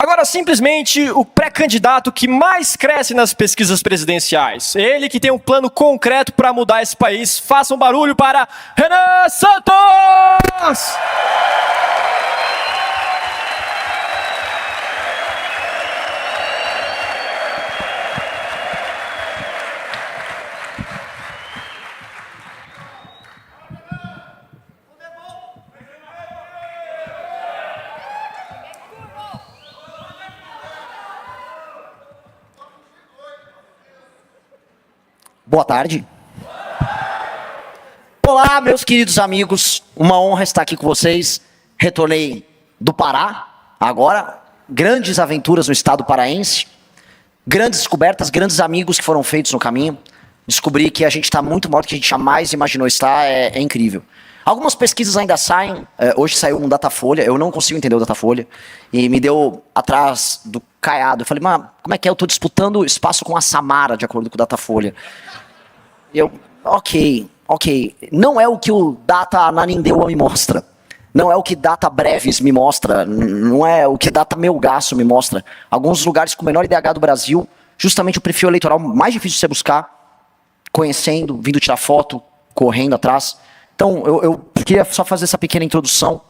Agora, simplesmente, o pré-candidato que mais cresce nas pesquisas presidenciais. Ele que tem um plano concreto para mudar esse país. Faça um barulho para Renan Santos! Boa tarde. Olá, meus queridos amigos. Uma honra estar aqui com vocês. Retornei do Pará, agora. Grandes aventuras no estado paraense. Grandes descobertas, grandes amigos que foram feitos no caminho. Descobri que a gente está muito maior do que a gente jamais imaginou estar. É incrível. Algumas pesquisas ainda saem. Hoje saiu um Datafolha. Eu não consigo entender o Datafolha. E me deu atrás do caiado. Eu falei, mas como é que é? Eu estou disputando espaço com a Samara, de acordo com o Datafolha. Ok. Não é o que o Data Ananindeua me mostra. Não é o que Data Breves me mostra. Não é o que Data Melgaço me mostra. Alguns lugares com o menor IDH do Brasil, justamente o perfil eleitoral mais difícil de você buscar, conhecendo, vindo tirar foto, correndo atrás. Então, eu queria só fazer essa pequena introdução,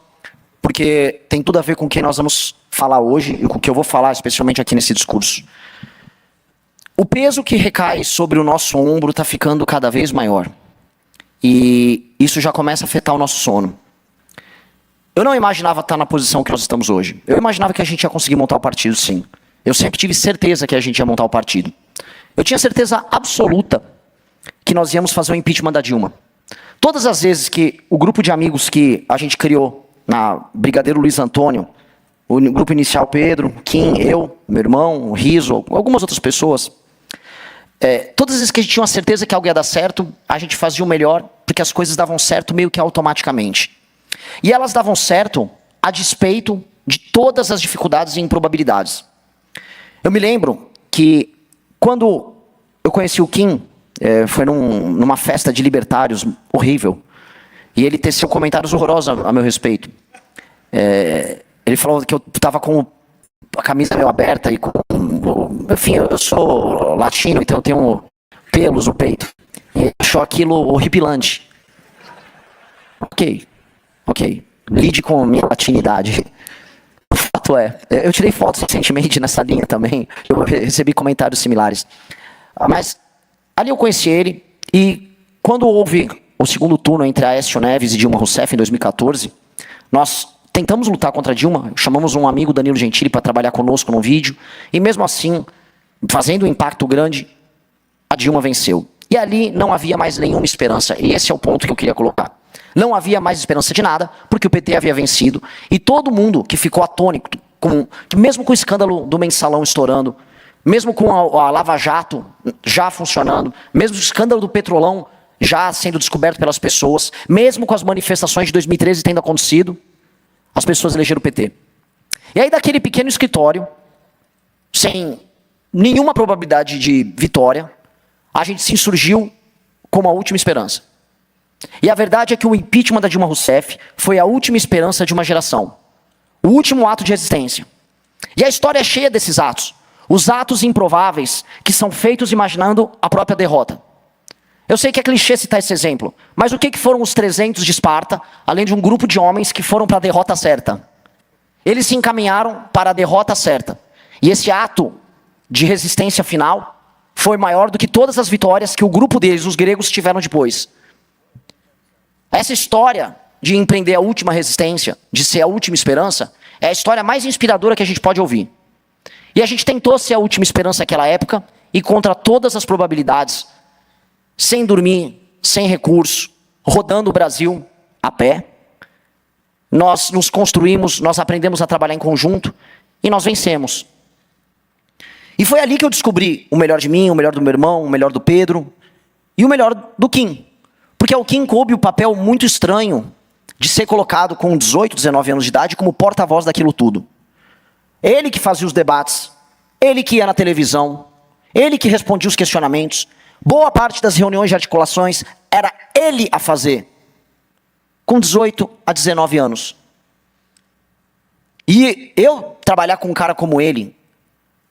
porque tem tudo a ver com o que nós vamos falar hoje e com o que eu vou falar, especialmente aqui nesse discurso. O peso que recai sobre o nosso ombro está ficando cada vez maior. E isso já começa a afetar o nosso sono. Eu não imaginava estar na posição que nós estamos hoje. Eu imaginava que a gente ia conseguir montar o partido, sim. Eu sempre tive certeza que a gente ia montar o partido. Eu tinha certeza absoluta que nós íamos fazer o impeachment da Dilma. Todas as vezes que o grupo de amigos que a gente criou na Brigadeiro Luiz Antônio, o grupo inicial Pedro, Kim, eu, meu irmão, o Riso, algumas outras pessoas, todas as vezes que a gente tinha uma certeza que algo ia dar certo, a gente fazia o melhor, porque as coisas davam certo meio que automaticamente. E elas davam certo a despeito de todas as dificuldades e improbabilidades. Eu me lembro que quando eu conheci o Kim, foi numa festa de libertários horrível, e ele teceu comentários horrorosos a meu respeito. Ele falou que eu estava com a camisa meio aberta e com... Enfim, eu sou latino, então eu tenho pelos no peito. E ele achou aquilo horripilante. Ok. Lide com minha latinidade. O fato é, eu tirei fotos recentemente nessa linha também. Eu recebi comentários similares. Mas ali eu conheci ele, e quando houve o segundo turno entre Aécio Neves e Dilma Rousseff em 2014, nós tentamos lutar contra a Dilma, chamamos um amigo, Danilo Gentili, para trabalhar conosco num vídeo, e mesmo assim, fazendo um impacto grande, a Dilma venceu. E ali não havia mais nenhuma esperança, e esse é o ponto que eu queria colocar. Não havia mais esperança de nada, porque o PT havia vencido, e todo mundo que ficou atônito, mesmo com o escândalo do Mensalão estourando, mesmo com a Lava Jato já funcionando, mesmo o escândalo do Petrolão já sendo descoberto pelas pessoas, mesmo com as manifestações de 2013 tendo acontecido, as pessoas elegeram o PT. E aí daquele pequeno escritório, sem nenhuma probabilidade de vitória, a gente se insurgiu como a última esperança. E a verdade é que o impeachment da Dilma Rousseff foi a última esperança de uma geração. O último ato de resistência. E a história é cheia desses atos. Os atos improváveis que são feitos imaginando a própria derrota. Eu sei que é clichê citar esse exemplo, mas o que foram os 300 de Esparta, além de um grupo de homens que foram para a derrota certa? Eles se encaminharam para a derrota certa. E esse ato de resistência final foi maior do que todas as vitórias que o grupo deles, os gregos, tiveram depois. Essa história de empreender a última resistência, de ser a última esperança, é a história mais inspiradora que a gente pode ouvir. E a gente tentou ser a última esperança naquela época, e contra todas as probabilidades, sem dormir, sem recurso, rodando o Brasil a pé, nós nos construímos, nós aprendemos a trabalhar em conjunto, e nós vencemos. E foi ali que eu descobri o melhor de mim, o melhor do meu irmão, o melhor do Pedro, e o melhor do Kim. Porque ao Kim coube o papel muito estranho de ser colocado com 18, 19 anos de idade como porta-voz daquilo tudo. Ele que fazia os debates, ele que ia na televisão, ele que respondia os questionamentos. Boa parte das reuniões de articulações era ele a fazer, com 18 a 19 anos. E eu trabalhar com um cara como ele,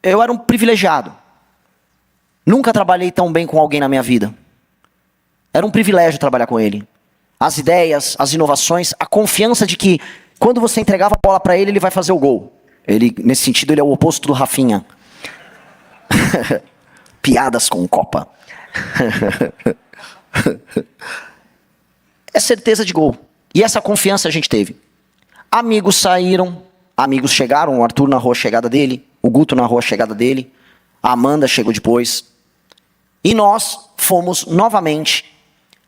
eu era um privilegiado. Nunca trabalhei tão bem com alguém na minha vida. Era um privilégio trabalhar com ele. As ideias, as inovações, a confiança de que quando você entregava a bola para ele, ele vai fazer o gol. Ele, nesse sentido, ele é o oposto do Rafinha. Piadas com Copa. É certeza de gol. E essa confiança a gente teve. Amigos saíram, amigos chegaram, o Arthur narrou a chegada dele, o Guto narrou a chegada dele, a Amanda chegou depois. E nós fomos novamente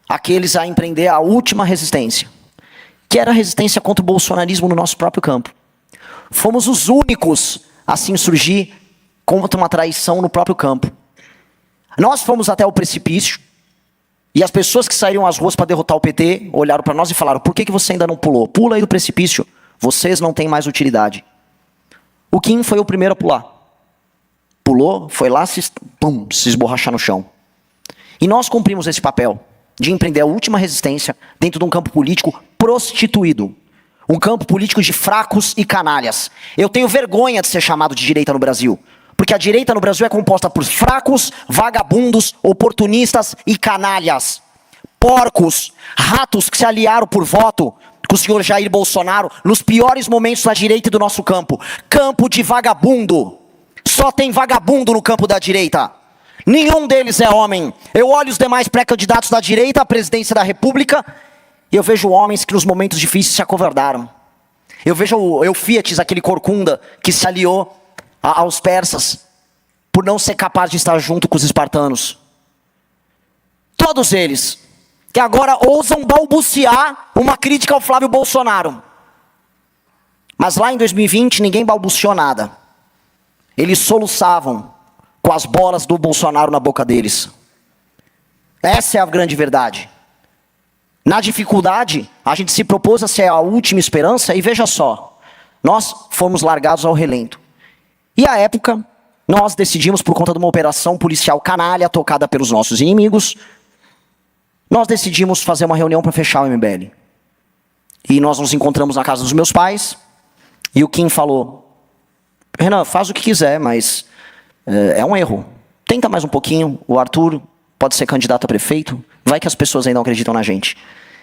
aqueles a empreender a última resistência, que era a resistência contra o bolsonarismo no nosso próprio campo. Fomos os únicos a se insurgir contra uma traição no próprio campo. Nós fomos até o precipício, e as pessoas que saíram às ruas para derrotar o PT olharam para nós e falaram: por que você ainda não pulou? Pula aí do precipício, vocês não têm mais utilidade. O Kim foi o primeiro a pular. Pulou, foi lá, se esborrachar no chão. E nós cumprimos esse papel de empreender a última resistência dentro de um campo político prostituído. Um campo político de fracos e canalhas. Eu tenho vergonha de ser chamado de direita no Brasil. Porque a direita no Brasil é composta por fracos, vagabundos, oportunistas e canalhas. Porcos, ratos que se aliaram por voto com o senhor Jair Bolsonaro nos piores momentos da direita e do nosso campo. Campo de vagabundo. Só tem vagabundo no campo da direita. Nenhum deles é homem. Eu olho os demais pré-candidatos da direita à presidência da República e eu vejo homens que nos momentos difíceis se acovardaram. Eu vejo o Eufíates, aquele corcunda que se aliou aos persas por não ser capaz de estar junto com os espartanos. Todos eles que agora ousam balbuciar uma crítica ao Flávio Bolsonaro. Mas lá em 2020 ninguém balbuciou nada. Eles soluçavam com as bolas do Bolsonaro na boca deles. Essa é a grande verdade. Na dificuldade, a gente se propôs a ser a última esperança e veja só, nós fomos largados ao relento. E à época, nós decidimos, por conta de uma operação policial canalha tocada pelos nossos inimigos, nós decidimos fazer uma reunião para fechar o MBL. E nós nos encontramos na casa dos meus pais, e o Kim falou: Renan, faz o que quiser, mas é um erro. Tenta mais um pouquinho, o Arthur pode ser candidato a prefeito, vai que as pessoas ainda não acreditam na gente.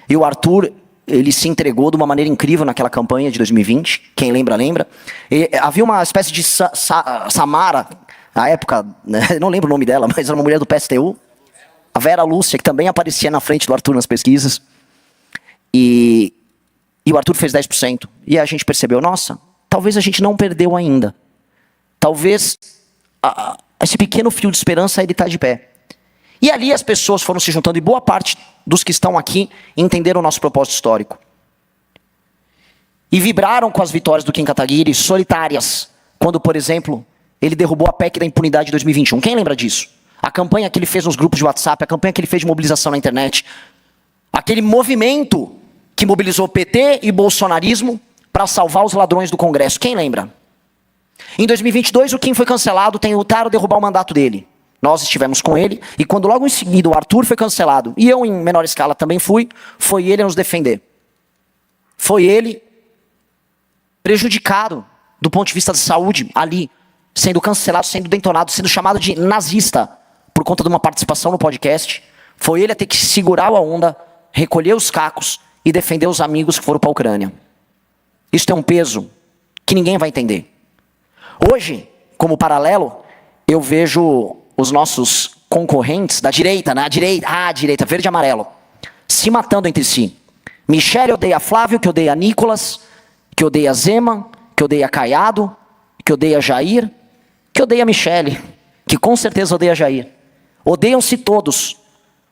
E o Arthur, ele se entregou de uma maneira incrível naquela campanha de 2020, quem lembra, lembra. E havia uma espécie de Samara, na época, né, não lembro o nome dela, mas era uma mulher do PSTU, a Vera Lúcia, que também aparecia na frente do Arthur nas pesquisas. E o Arthur fez 10%. E a gente percebeu, nossa, talvez a gente não perdeu ainda. Talvez esse pequeno fio de esperança ele está de pé. E ali as pessoas foram se juntando, e boa parte dos que estão aqui entenderam o nosso propósito histórico. E vibraram com as vitórias do Kim Kataguiri, solitárias, quando, por exemplo, ele derrubou a PEC da impunidade de 2021. Quem lembra disso? A campanha que ele fez nos grupos de WhatsApp, a campanha que ele fez de mobilização na internet, aquele movimento que mobilizou PT e bolsonarismo para salvar os ladrões do Congresso. Quem lembra? Em 2022, o Kim foi cancelado, tentaram derrubar o mandato dele. Nós estivemos com ele, e quando logo em seguida o Arthur foi cancelado, e eu em menor escala também fui, foi ele a nos defender. Foi ele prejudicado do ponto de vista da saúde ali, sendo cancelado, sendo detonado, sendo chamado de nazista por conta de uma participação no podcast. Foi ele a ter que segurar a onda, recolher os cacos e defender os amigos que foram para a Ucrânia. Isso tem um peso que ninguém vai entender. Hoje, como paralelo, eu vejo os nossos concorrentes da direita, né? A direita, verde e amarelo, se matando entre si. Michele odeia Flávio, que odeia Nicolas, que odeia Zema, que odeia Caiado, que odeia Jair, que odeia Michele, que com certeza odeia Jair. Odeiam-se todos,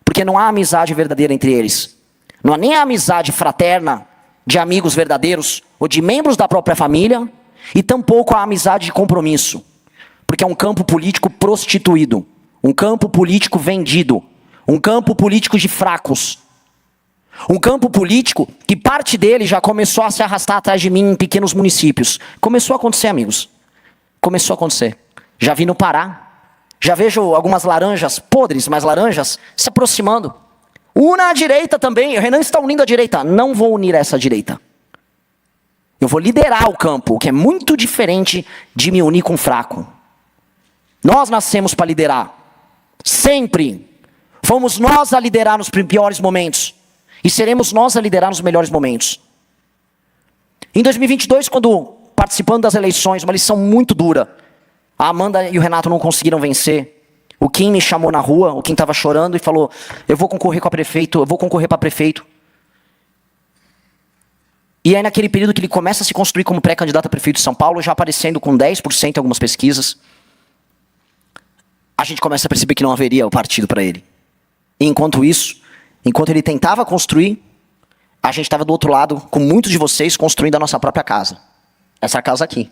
porque não há amizade verdadeira entre eles. Não há nem a amizade fraterna de amigos verdadeiros ou de membros da própria família, e tampouco a amizade de compromisso. Porque é um campo político prostituído, um campo político vendido, um campo político de fracos. Um campo político que parte dele já começou a se arrastar atrás de mim em pequenos municípios. Começou a acontecer, amigos. Começou a acontecer. Já vi no Pará. Já vejo algumas laranjas podres, mas laranjas se aproximando. Una a direita também. O Renan está unindo a direita. Não vou unir essa direita. Eu vou liderar o campo, o que é muito diferente de me unir com o fraco. Nós nascemos para liderar. Sempre. Fomos nós a liderar nos piores momentos. E seremos nós a liderar nos melhores momentos. Em 2022, quando participando das eleições, uma lição muito dura. A Amanda e o Renato não conseguiram vencer. O Kim me chamou na rua, o Kim estava chorando e falou, eu vou concorrer para prefeito. E aí naquele período que ele começa a se construir como pré-candidato a prefeito de São Paulo, já aparecendo com 10% em algumas pesquisas, a gente começa a perceber que não haveria o partido para ele. E enquanto isso, enquanto ele tentava construir, a gente estava do outro lado, com muitos de vocês, construindo a nossa própria casa. Essa casa aqui.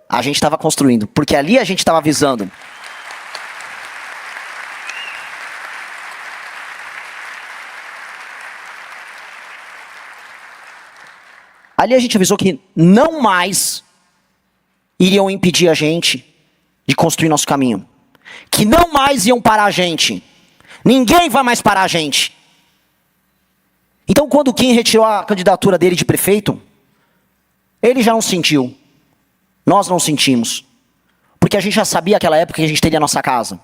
A gente estava construindo, porque ali a gente estava visando. Ali a gente avisou que não mais iriam impedir a gente de construir nosso caminho. Que não mais iam parar a gente. Ninguém vai mais parar a gente. Então quando o Kim retirou a candidatura dele de prefeito, ele já não sentiu. Nós não sentimos. Porque a gente já sabia naquela época que a gente teria a nossa casa.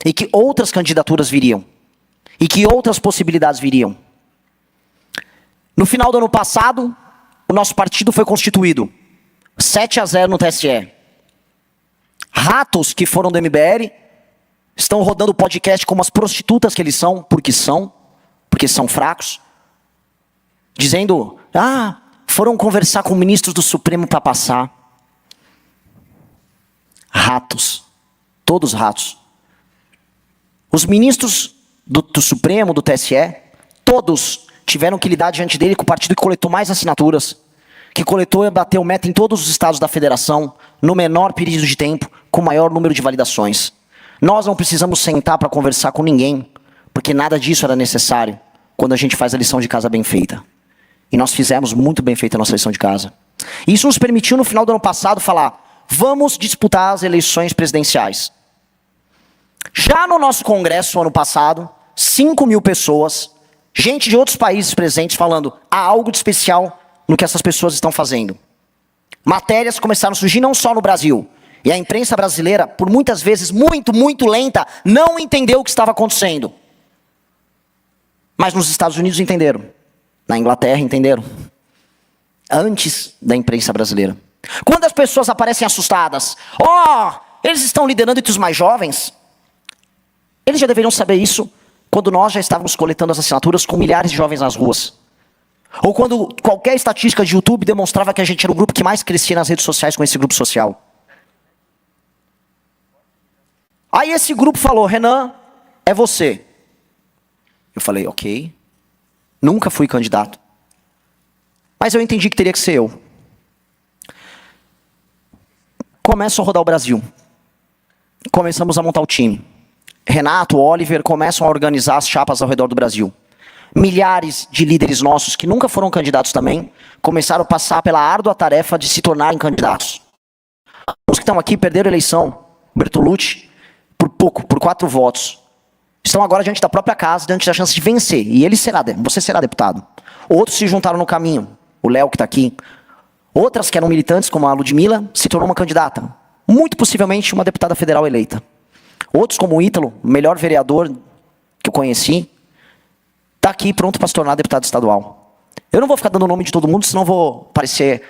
E que outras candidaturas viriam. E que outras possibilidades viriam. No final do ano passado, o nosso partido foi constituído 7-0 no TSE. Ratos que foram do MBL estão rodando o podcast como as prostitutas que eles são, porque são fracos. Dizendo, foram conversar com ministros do Supremo para passar. Ratos. Todos ratos. Os ministros do Supremo, do TSE, todos tiveram que lidar diante dele com o partido que coletou mais assinaturas, que coletou e bateu meta em todos os estados da federação, no menor período de tempo, com o maior número de validações. Nós não precisamos sentar para conversar com ninguém, porque nada disso era necessário quando a gente faz a lição de casa bem feita. E nós fizemos muito bem feita a nossa lição de casa. Isso nos permitiu, no final do ano passado, falar, vamos disputar as eleições presidenciais. Já no nosso congresso, ano passado, 5.000 pessoas, gente de outros países presentes falando, há algo de especial no que essas pessoas estão fazendo. Matérias começaram a surgir não só no Brasil. E a imprensa brasileira, por muitas vezes muito lenta, não entendeu o que estava acontecendo. Mas nos Estados Unidos entenderam. Na Inglaterra entenderam. Antes da imprensa brasileira. Quando as pessoas aparecem assustadas, eles estão liderando entre os mais jovens. Eles já deveriam saber isso quando nós já estávamos coletando as assinaturas com milhares de jovens nas ruas. Ou quando qualquer estatística de YouTube demonstrava que a gente era o grupo que mais crescia nas redes sociais com esse grupo social. Aí esse grupo falou, Renan, é você. Eu falei, ok. Nunca fui candidato. Mas eu entendi que teria que ser eu. Começo a rodar o Brasil. Começamos a montar o time. Renato, Oliver começam a organizar as chapas ao redor do Brasil. Milhares de líderes nossos, que nunca foram candidatos também, começaram a passar pela árdua tarefa de se tornarem candidatos. Os que estão aqui perderam a eleição. Bertolucci, por pouco, por 4 votos. Estão agora diante da própria casa, diante da chance de vencer. E você será deputado. Outros se juntaram no caminho. O Léo que está aqui. Outras que eram militantes, como a Ludmilla, se tornou uma candidata. Muito possivelmente uma deputada federal eleita. Outros, como o Ítalo, o melhor vereador que eu conheci, está aqui pronto para se tornar deputado estadual. Eu não vou ficar dando o nome de todo mundo, senão vou parecer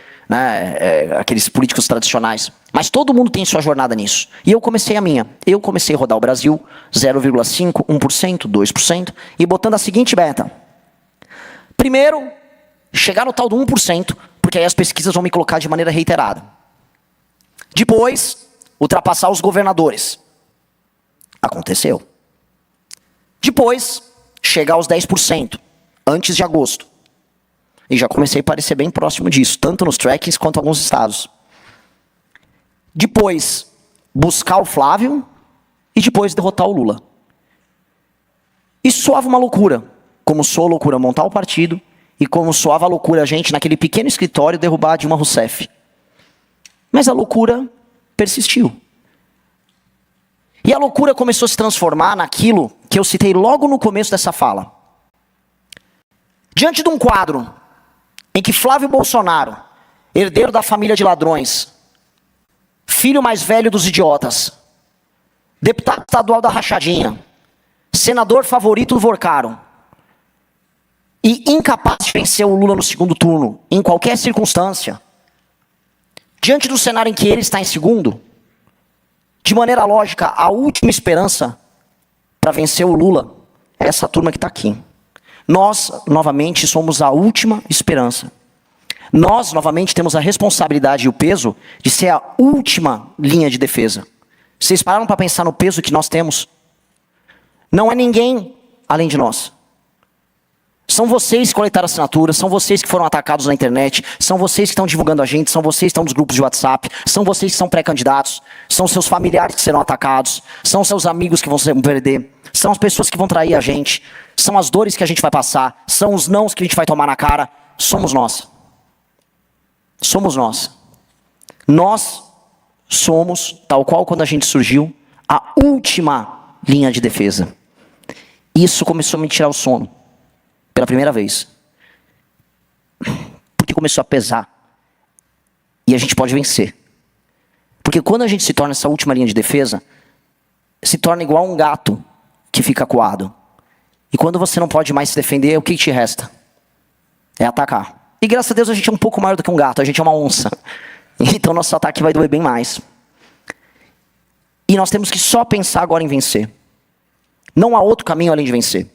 aqueles políticos tradicionais. Mas todo mundo tem sua jornada nisso. E eu comecei a minha. Eu comecei a rodar o Brasil 0,5%, 1%, 2%, e botando a seguinte meta. Primeiro, chegar no tal do 1%, porque aí as pesquisas vão me colocar de maneira reiterada. Depois, ultrapassar os governadores. Aconteceu. Depois, chegar aos 10%, antes de agosto. E já comecei a parecer bem próximo disso, tanto nos trackings quanto em alguns estados. Depois, buscar o Flávio e depois derrotar o Lula. Isso soava uma loucura, como soa loucura montar o partido e como soava a loucura a gente naquele pequeno escritório derrubar a Dilma Rousseff. Mas a loucura persistiu. E a loucura começou a se transformar naquilo que eu citei logo no começo dessa fala. Diante de um quadro em que Flávio Bolsonaro, herdeiro da família de ladrões, filho mais velho dos idiotas, deputado estadual da rachadinha, senador favorito do Vorcaro, e incapaz de vencer o Lula no segundo turno, em qualquer circunstância, diante do cenário em que ele está em segundo, de maneira lógica, a última esperança para vencer o Lula é essa turma que está aqui. Nós, novamente, somos a última esperança. Nós, novamente, temos a responsabilidade e o peso de ser a última linha de defesa. Vocês pararam para pensar no peso que nós temos? Não é ninguém além de nós. São vocês que coletaram assinaturas, são vocês que foram atacados na internet, são vocês que estão divulgando a gente, são vocês que estão nos grupos de WhatsApp, são vocês que são pré-candidatos, são seus familiares que serão atacados, são seus amigos que vão perder, são as pessoas que vão trair a gente, são as dores que a gente vai passar, são os nãos que a gente vai tomar na cara, somos nós. Somos nós. Nós somos, tal qual quando a gente surgiu, a última linha de defesa. Isso começou a me tirar o sono. Pela primeira vez. Porque começou a pesar. E a gente pode vencer. Porque quando a gente se torna essa última linha de defesa, se torna igual um gato que fica acuado. E quando você não pode mais se defender, o que te resta? É atacar. E graças a Deus a gente é um pouco maior do que um gato, a gente é uma onça. Então nosso ataque vai doer bem mais. E nós temos que só pensar agora em vencer. Não há outro caminho além de vencer.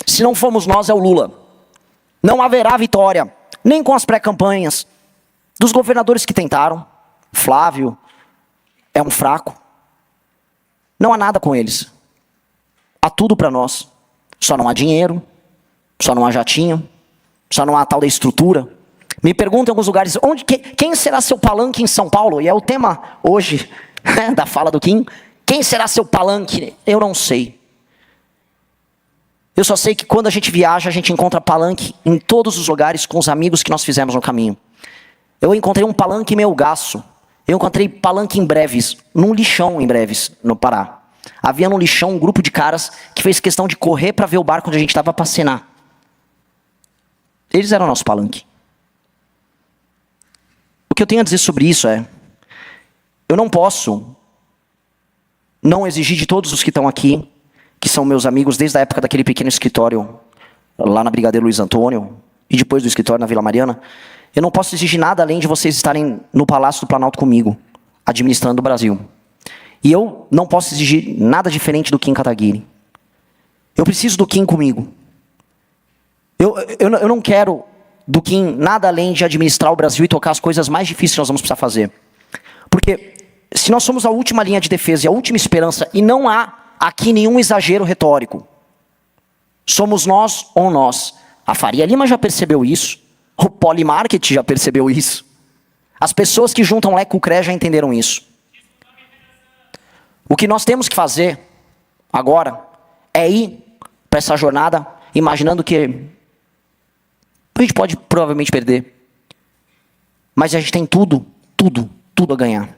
Se não formos nós, é o Lula. Não haverá vitória, nem com as pré-campanhas dos governadores que tentaram. Flávio é um fraco. Não há nada com eles. Há tudo para nós. Só não há dinheiro, só não há jatinho, só não há tal da estrutura. Me perguntam em alguns lugares, quem será seu palanque em São Paulo? E é o tema hoje da fala do Kim. Quem será seu palanque? Eu não sei. Eu só sei que quando a gente viaja, a gente encontra palanque em todos os lugares com os amigos que nós fizemos no caminho. Eu encontrei um palanque em Melgaço. Eu encontrei palanque em Breves, num lixão em Breves, no Pará. Havia no lixão um grupo de caras que fez questão de correr para ver o barco onde a gente estava para cenar. Eles eram nosso palanque. O que eu tenho a dizer sobre isso é, eu não posso não exigir de todos os que estão aqui, que são meus amigos desde a época daquele pequeno escritório lá na Brigadeiro Luiz Antônio, e depois do escritório na Vila Mariana, eu não posso exigir nada além de vocês estarem no Palácio do Planalto comigo, administrando o Brasil. E eu não posso exigir nada diferente do Kim Kataguiri. Eu preciso do Kim comigo. Eu não quero do Kim nada além de administrar o Brasil e tocar as coisas mais difíceis que nós vamos precisar fazer. Porque se nós somos a última linha de defesa e a última esperança, e não há aqui nenhum exagero retórico. Somos nós ou nós. A Faria Lima já percebeu isso. O Polymarket já percebeu isso. As pessoas que juntam Lé com o CRE já entenderam isso. O que nós temos que fazer agora é ir para essa jornada imaginando que a gente pode provavelmente perder. Mas a gente tem tudo a ganhar.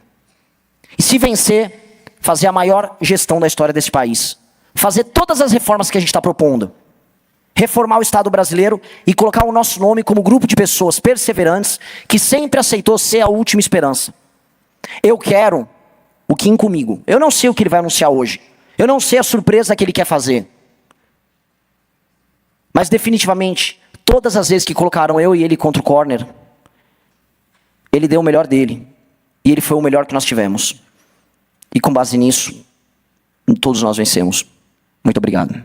E se vencer, fazer a maior gestão da história desse país. Fazer todas as reformas que a gente está propondo. Reformar o Estado brasileiro e colocar o nosso nome como grupo de pessoas perseverantes que sempre aceitou ser a última esperança. Eu quero o Kim comigo. Eu não sei o que ele vai anunciar hoje. Eu não sei a surpresa que ele quer fazer. Mas definitivamente, todas as vezes que colocaram eu e ele contra o corner, ele deu o melhor dele. E ele foi o melhor que nós tivemos. E com base nisso, todos nós vencemos. Muito obrigado.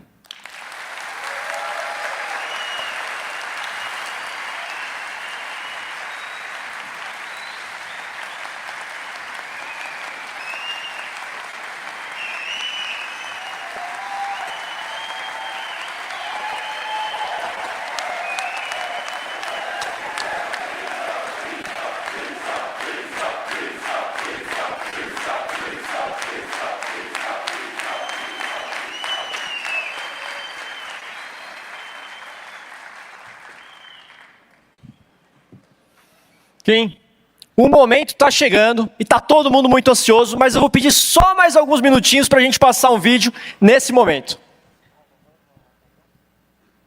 Kim, o momento está chegando e está todo mundo muito ansioso, mas eu vou pedir só mais alguns minutinhos para a gente passar um vídeo nesse momento.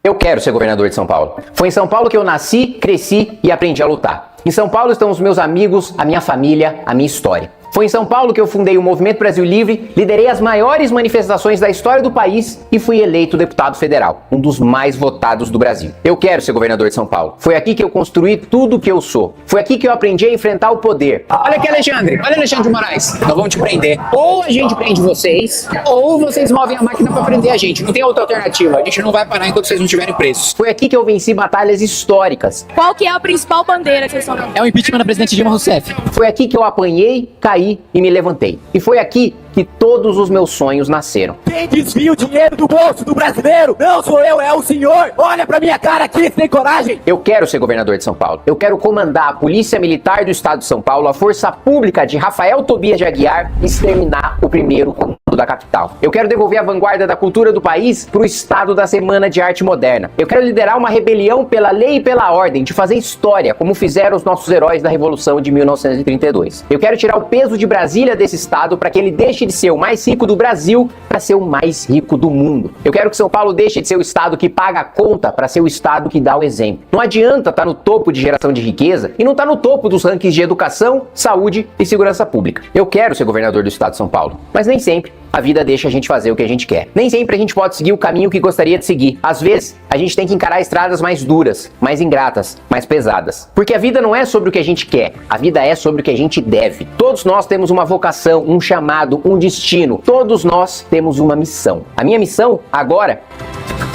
Eu quero ser governador de São Paulo. Foi em São Paulo que eu nasci, cresci e aprendi a lutar. Em São Paulo estão os meus amigos, a minha família, a minha história. Foi em São Paulo que eu fundei o Movimento Brasil Livre, liderei as maiores manifestações da história do país e fui eleito deputado federal, um dos mais votados do Brasil. Eu quero ser governador de São Paulo. Foi aqui que eu construí tudo o que eu sou. Foi aqui que eu aprendi a enfrentar o poder. Olha aqui, Alexandre. Olha, Alexandre de Moraes. Nós vamos te prender. Ou a gente prende vocês, ou vocês movem a máquina pra prender a gente. Não tem outra alternativa. A gente não vai parar enquanto vocês não estiverem presos. Foi aqui que eu venci batalhas históricas. Qual que é a principal bandeira que vocês estão dando? É o impeachment da presidente Dilma Rousseff. Foi aqui que eu apanhei, caí e me levantei. E foi aqui que todos os meus sonhos nasceram. Quem desvia o dinheiro do bolso do brasileiro não sou eu, é o senhor. Olha pra minha cara aqui, tem coragem. Eu quero ser governador de São Paulo. Eu quero comandar a Polícia Militar do Estado de São Paulo, a Força Pública de Rafael Tobias de Aguiar e exterminar o primeiro comando da capital. Eu quero devolver a vanguarda da cultura do país pro estado da Semana de Arte Moderna. Eu quero liderar uma rebelião pela lei e pela ordem, de fazer história, como fizeram os nossos heróis da Revolução de 1932. Eu quero tirar o peso de Brasília desse estado para que ele deixe de ser o mais rico do Brasil para ser o mais rico do mundo. Eu quero que São Paulo deixe de ser o estado que paga a conta para ser o estado que dá o exemplo. Não adianta estar no topo de geração de riqueza e não estar no topo dos rankings de educação, saúde e segurança pública. Eu quero ser governador do estado de São Paulo, mas nem sempre a vida deixa a gente fazer o que a gente quer. Nem sempre a gente pode seguir o caminho que gostaria de seguir. Às vezes, a gente tem que encarar estradas mais duras, mais ingratas, mais pesadas. Porque a vida não é sobre o que a gente quer, a vida é sobre o que a gente deve. Todos nós temos uma vocação, um chamado, um destino. Todos nós temos uma missão. A minha missão, agora,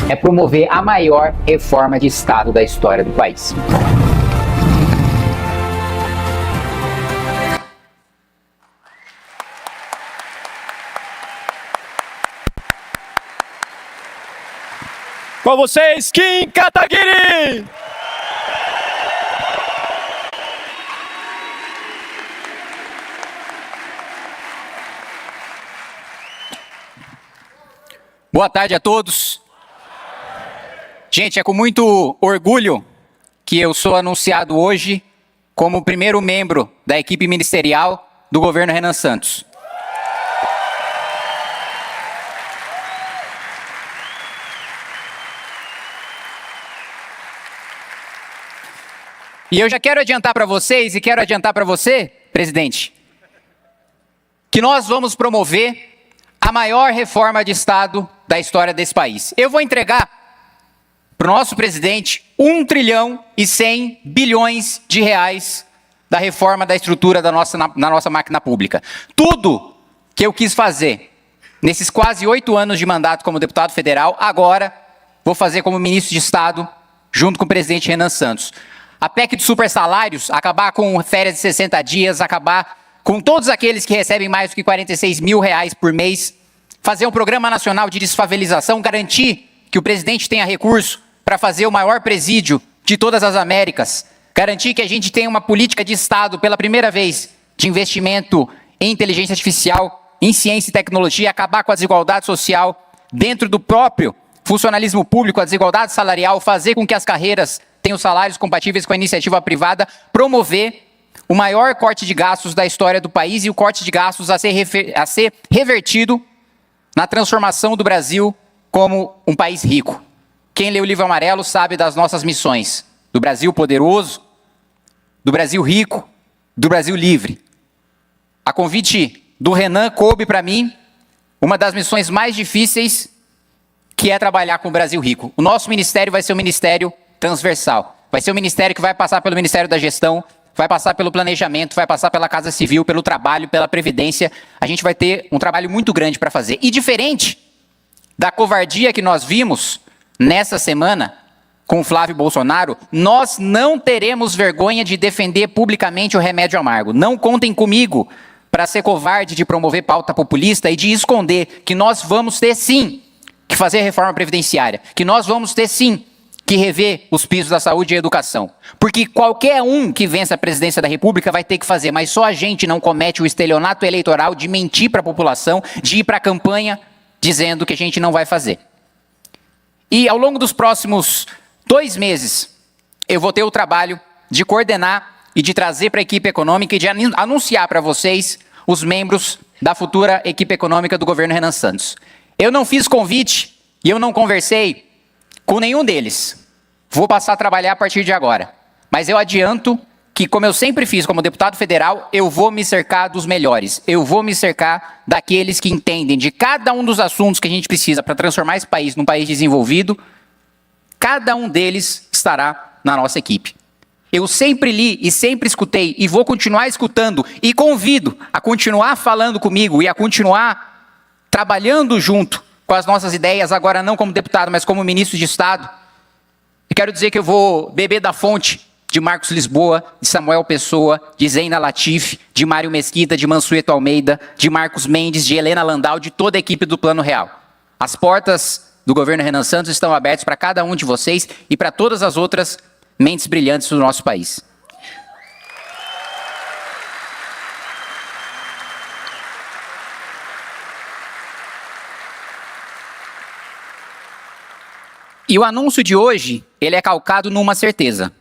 É promover a maior reforma de Estado da história do país. Com vocês, Kim Kataguiri! Boa tarde a todos. Gente, é com muito orgulho que eu sou anunciado hoje como o primeiro membro da equipe ministerial do governo Renan Santos. E eu já quero adiantar para vocês e quero adiantar para você, presidente, que nós vamos promover a maior reforma de Estado da história desse país. Eu vou entregar para o nosso presidente 1 trilhão e 100 bilhões de reais da reforma da estrutura da nossa máquina pública. Tudo que eu quis fazer nesses quase 8 anos de mandato como deputado federal, agora vou fazer como ministro de Estado, junto com o presidente Renan Santos. A PEC dos supersalários, acabar com férias de 60 dias, acabar com todos aqueles que recebem mais do que 46 mil reais por mês, fazer um programa nacional de desfavelização, garantir que o presidente tenha recurso para fazer o maior presídio de todas as Américas, garantir que a gente tenha uma política de Estado pela primeira vez de investimento em inteligência artificial, em ciência e tecnologia, acabar com a desigualdade social dentro do próprio funcionalismo público, a desigualdade salarial, fazer com que as carreiras tenham salários compatíveis com a iniciativa privada, promover o maior corte de gastos da história do país e o corte de gastos a ser revertido na transformação do Brasil como um país rico. Quem lê o livro amarelo sabe das nossas missões, do Brasil poderoso, do Brasil rico, do Brasil livre. A convite do Renan coube para mim uma das missões mais difíceis, que é trabalhar com o Brasil rico. O nosso ministério vai ser um ministério transversal. Vai ser um ministério que vai passar pelo Ministério da Gestão, vai passar pelo planejamento, vai passar pela Casa Civil, pelo trabalho, pela Previdência. A gente vai ter um trabalho muito grande para fazer. E diferente da covardia que nós vimos nessa semana com o Flávio Bolsonaro, nós não teremos vergonha de defender publicamente o remédio amargo. Não contem comigo para ser covarde de promover pauta populista e de esconder que nós vamos ter sim que fazer reforma previdenciária, que nós vamos ter sim que rever os pisos da saúde e educação. Porque qualquer um que vença a presidência da República vai ter que fazer, mas só a gente não comete o estelionato eleitoral de mentir para a população, de ir para a campanha dizendo que a gente não vai fazer. E ao longo dos próximos 2 meses, eu vou ter o trabalho de coordenar e de trazer para a equipe econômica e de anunciar para vocês os membros da futura equipe econômica do governo Renan Santos. Eu não fiz convite e eu não conversei Com nenhum deles. Vou passar a trabalhar a partir de agora. Mas eu adianto que, como eu sempre fiz como deputado federal, eu vou me cercar dos melhores. Eu vou me cercar daqueles que entendem de cada um dos assuntos que a gente precisa para transformar esse país num país desenvolvido. Cada um deles estará na nossa equipe. Eu sempre li e sempre escutei e vou continuar escutando e convido a continuar falando comigo e a continuar trabalhando junto com as nossas ideias, agora não como deputado, mas como ministro de Estado. E quero dizer que eu vou beber da fonte de Marcos Lisboa, de Samuel Pessoa, de Zeina Latif, de Mário Mesquita, de Mansueto Almeida, de Marcos Mendes, de Helena Landau, de toda a equipe do Plano Real. As portas do governo Renan Santos estão abertas para cada um de vocês e para todas as outras mentes brilhantes do nosso país. E o anúncio de hoje, ele é calcado numa certeza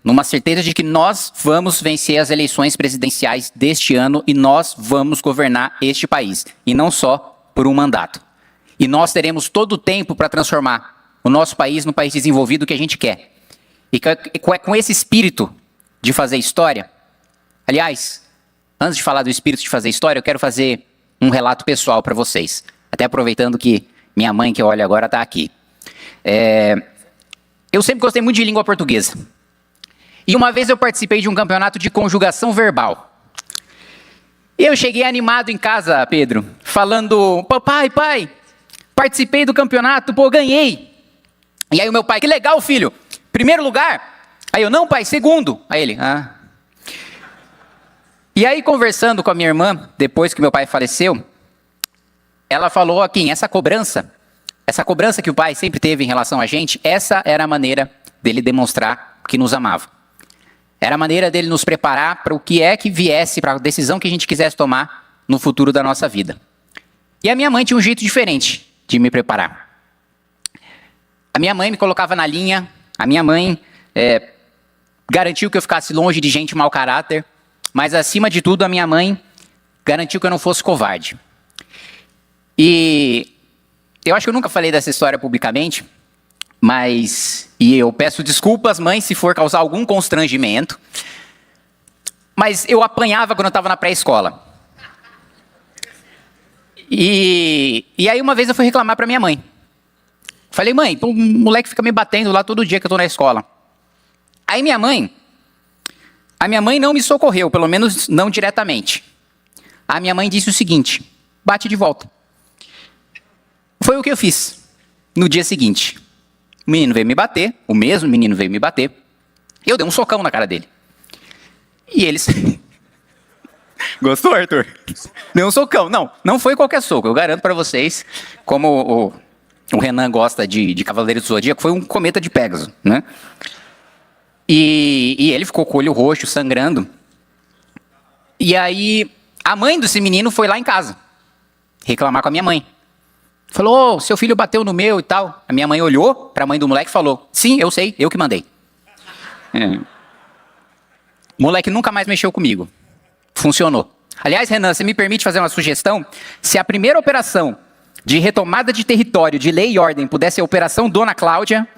de que nós vamos vencer as eleições presidenciais deste ano e nós vamos governar este país, e não só por um mandato. E nós teremos todo o tempo para transformar o nosso país no país desenvolvido que a gente quer. E com esse espírito de fazer história, aliás, antes de falar do espírito de fazer história, eu quero fazer um relato pessoal para vocês. Até aproveitando que minha mãe, que olha agora, está aqui. Eu sempre gostei muito de língua portuguesa. E uma vez eu participei de um campeonato de conjugação verbal. Eu cheguei animado em casa, Pedro, falando, pai, participei do campeonato, ganhei. E aí o meu pai, que legal, filho, primeiro lugar? Aí eu, não, pai, segundo. Aí ele, E aí, conversando com a minha irmã, depois que meu pai faleceu, ela falou aqui, essa cobrança que o pai sempre teve em relação a gente, essa era a maneira dele demonstrar que nos amava. Era a maneira dele nos preparar para o que é que viesse, para a decisão que a gente quisesse tomar no futuro da nossa vida. E a minha mãe tinha um jeito diferente de me preparar. A minha mãe me colocava na linha, a minha mãe garantiu que eu ficasse longe de gente mau caráter, mas acima de tudo a minha mãe garantiu que eu não fosse covarde. E eu acho que eu nunca falei dessa história publicamente, e eu peço desculpas, mãe, se for causar algum constrangimento, mas eu apanhava quando eu estava na pré-escola. E aí uma vez eu fui reclamar para minha mãe. Falei, mãe, o moleque fica me batendo lá todo dia que eu estou na escola. Aí a minha mãe não me socorreu, pelo menos não diretamente. A minha mãe disse o seguinte, bate de volta. Foi o que eu fiz no dia seguinte. O menino veio me bater, o mesmo menino veio me bater. Eu dei um socão na cara dele. E eles... Gostou, Arthur? Deu um socão. Não foi qualquer soco, eu garanto para vocês, como o Renan gosta de Cavaleiro do Zodíaco, foi um cometa de Pégaso, né? E ele ficou com o olho roxo, sangrando. E aí, a mãe desse menino foi lá em casa reclamar com a minha mãe. Falou, seu filho bateu no meu e tal. A minha mãe olhou para a mãe do moleque e falou, sim, eu sei, eu que mandei. O moleque nunca mais mexeu comigo. Funcionou. Aliás, Renan, você me permite fazer uma sugestão? Se a primeira operação de retomada de território, de lei e ordem, pudesse ser a Operação Dona Cláudia,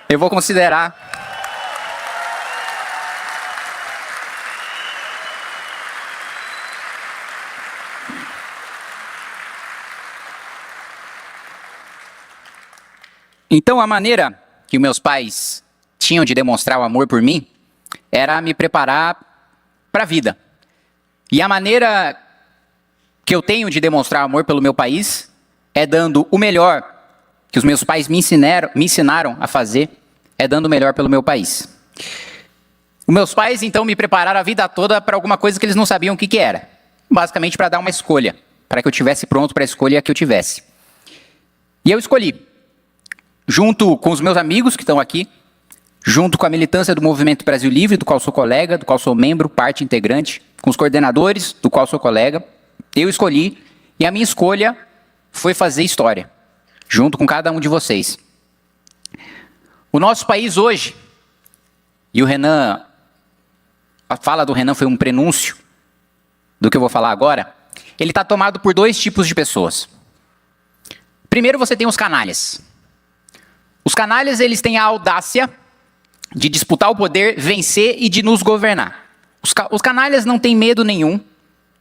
eu vou considerar... Então, a maneira que meus pais tinham de demonstrar o amor por mim era me preparar para a vida. E a maneira que eu tenho de demonstrar amor pelo meu país é dando o melhor que os meus pais me ensinaram a fazer, é dando o melhor pelo meu país. Os meus pais, então, me prepararam a vida toda para alguma coisa que eles não sabiam o que era. Basicamente, para dar uma escolha, para que eu estivesse pronto para a escolha que eu tivesse. E eu escolhi. Junto com os meus amigos que estão aqui, junto com a militância do Movimento Brasil Livre, do qual sou colega, do qual sou membro, parte integrante, com os coordenadores, do qual sou colega, eu escolhi, e a minha escolha foi fazer história, junto com cada um de vocês. O nosso país hoje, e o Renan, a fala do Renan foi um prenúncio do que eu vou falar agora, ele está tomado por dois tipos de pessoas. Primeiro, você tem os canalhas. Os canalhas, eles têm a audácia de disputar o poder, vencer e de nos governar. Os canalhas não têm medo nenhum.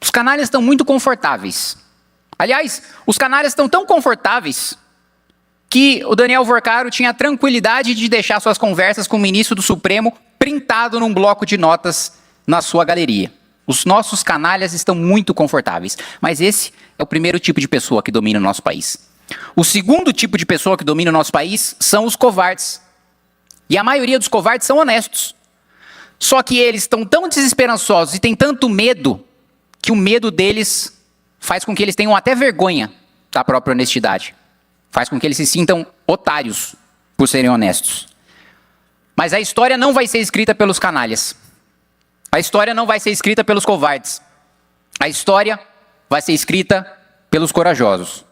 Os canalhas estão muito confortáveis. Aliás, os canalhas estão tão confortáveis que o Daniel Vorcaro tinha a tranquilidade de deixar suas conversas com o ministro do Supremo printado num bloco de notas na sua galeria. Os nossos canalhas estão muito confortáveis, mas esse é o primeiro tipo de pessoa que domina o nosso país. O segundo tipo de pessoa que domina o nosso país são os covardes. E a maioria dos covardes são honestos. Só que eles estão tão desesperançosos e têm tanto medo que o medo deles faz com que eles tenham até vergonha da própria honestidade. Faz com que eles se sintam otários por serem honestos. Mas a história não vai ser escrita pelos canalhas. A história não vai ser escrita pelos covardes. A história vai ser escrita pelos corajosos.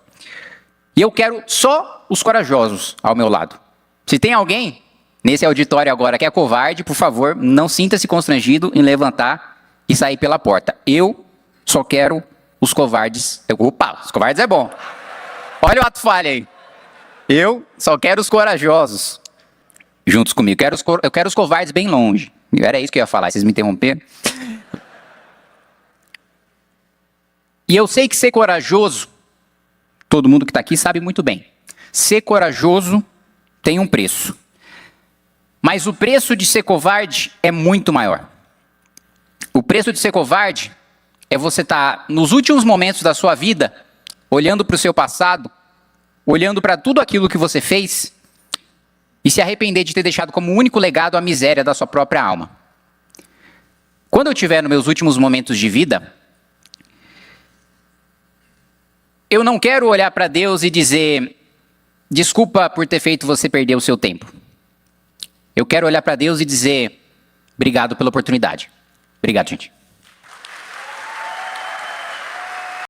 E eu quero só os corajosos ao meu lado. Se tem alguém nesse auditório agora que é covarde, por favor, não sinta-se constrangido em levantar e sair pela porta. Eu só quero os covardes. Opa, os covardes é bom. Olha o ato falha aí. Eu só quero os corajosos juntos comigo. Eu quero os covardes bem longe. Era isso que eu ia falar, vocês me interromperam. E eu sei que ser corajoso, todo mundo que está aqui sabe muito bem. Ser corajoso tem um preço. Mas o preço de ser covarde é muito maior. O preço de ser covarde é você estar nos últimos momentos da sua vida, olhando para o seu passado, olhando para tudo aquilo que você fez e se arrepender de ter deixado como único legado a miséria da sua própria alma. Quando eu estiver nos meus últimos momentos de vida, eu não quero olhar para Deus e dizer, desculpa por ter feito você perder o seu tempo. Eu quero olhar para Deus e dizer, obrigado pela oportunidade. Obrigado, gente.